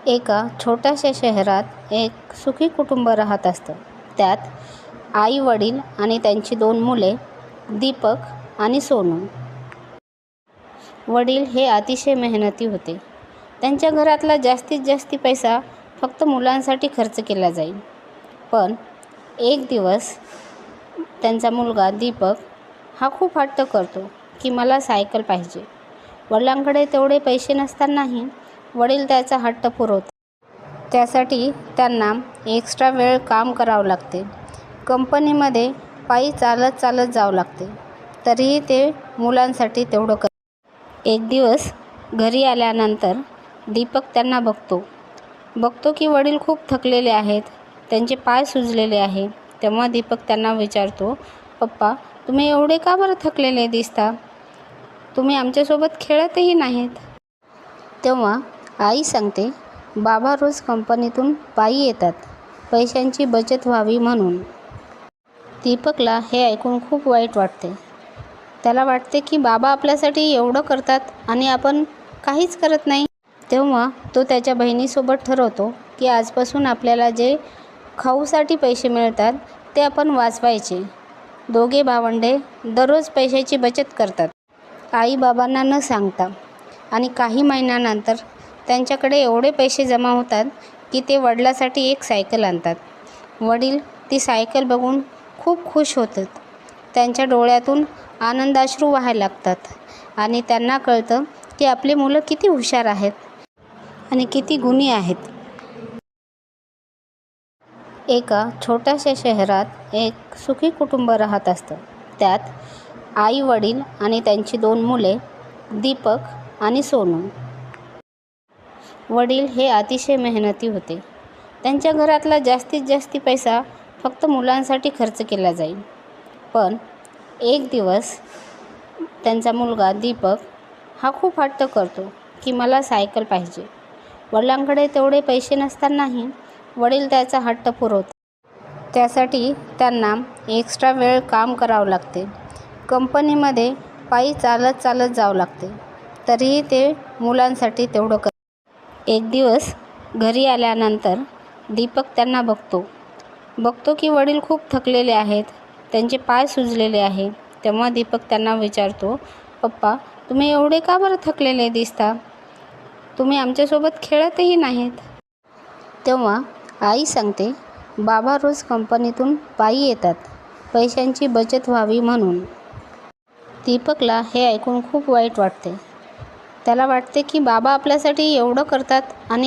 एका छोट्याशा शहरात एक सुखी कुटुंब राहत असतं. त्यात आई वडील आणि त्यांची 2 मुले, दीपक आणि सोनू. वडील हे अतिशय मेहनती होते. त्यांच्या घरातला जास्तीत जास्त पैसा फक्त मुलांसाठी खर्च केला जाईल. पण एक दिवस त्यांचा मुलगा दीपक हा खूप हट्ट करतो की मला सायकल पाहिजे. वडिलांकडे तेवढे पैसे नसतानाही वडील त्याचा हट्ट पुरवतात. त्यासाठी त्यांना एक्स्ट्रा वेळ काम करावं लागते. कंपनीमध्ये पायी चालत जावं लागते. तरीही ते मुलांसाठी तेवढं करतात. एक दिवस घरी आल्यानंतर दीपक त्यांना बघतो की वडील खूप थकलेले आहेत. त्यांचे पाय सुजलेले आहे. तेव्हा दीपक त्यांना विचारतो, पप्पा, तुम्ही एवढे का बरं थकलेले दिसता? तुम्ही आमच्यासोबत खेळतही नाहीत. तेव्हा आई सांगते, बाबा रोज कंपनीतून पायी येतात, पैशांची बचत व्हावी म्हणून. दीपकला हे ऐकून खूप वाईट वाटते. त्याला वाटते की बाबा आपल्यासाठी एवढं करतात आणि आपण काहीच करत नाही. तेव्हा तो त्याच्या बहिणीसोबत ठरवतो की आजपासून आपल्याला जे खाऊसाठी पैसे मिळतात ते आपण वाचवायचे. दोघे भावंडे दररोज पैशाची बचत करतात. आई बाबांना न सांगता. आणि काही महिन्यानंतर त्यांच्याकडे एवढे पैसे जमा होतात की ते वडिलांसाठी एक सायकल आणतात. वडील ती सायकल बघून खूप खुश होतात. त्यांच्या डोळ्यातून आनंदाश्रू वाहायला लागतात आणि त्यांना कळतं की आपली मुलं किती हुशार आहेत आणि किती गुणी आहेत. एका छोट्याशा शहरात एक सुखी कुटुंब राहत असतं. त्यात आई वडील आणि त्यांची 2 मुले, दीपक आणि सोनू. वडील हे अतिशय मेहनती होते. त्यांच्या घरातला जास्तीत जास्त पैसा फक्त मुलांसाठी खर्च केला जाईल. पण एक दिवस त्यांचा मुलगा दीपक हा खूप हट्ट करतो की मला सायकल पाहिजे. वडिलांकडे तेवढे पैसे नसतानाही वडील त्याचा हट्ट पुरवतात. त्यासाठी त्यांना एक्स्ट्रा वेळ काम करावं लागते. कंपनीमध्ये पायी चालत जावं लागते. तरीही ते मुलांसाठी तेवढं करतात. एक दिवस घरी आल्यानंतर दीपक त्यांना बघतो की वडील खूप थकलेले आहेत. त्यांचे पाय सुजलेले आहे. तेव्हा दीपक त्यांना विचारतो, पप्पा, तुम्ही एवढे का बरं थकलेले दिसता? तुम्ही आमच्यासोबत खेळतही नाहीत. तेव्हा आई सांगते, बाबा रोज कंपनीतून पायी येतात, पैशांची बचत व्हावी म्हणून. दीपकला हे ऐकून खूप वाईट वाटते. त्याला वाटते की बाबा आपल्यासाठी एवढं करतात आणि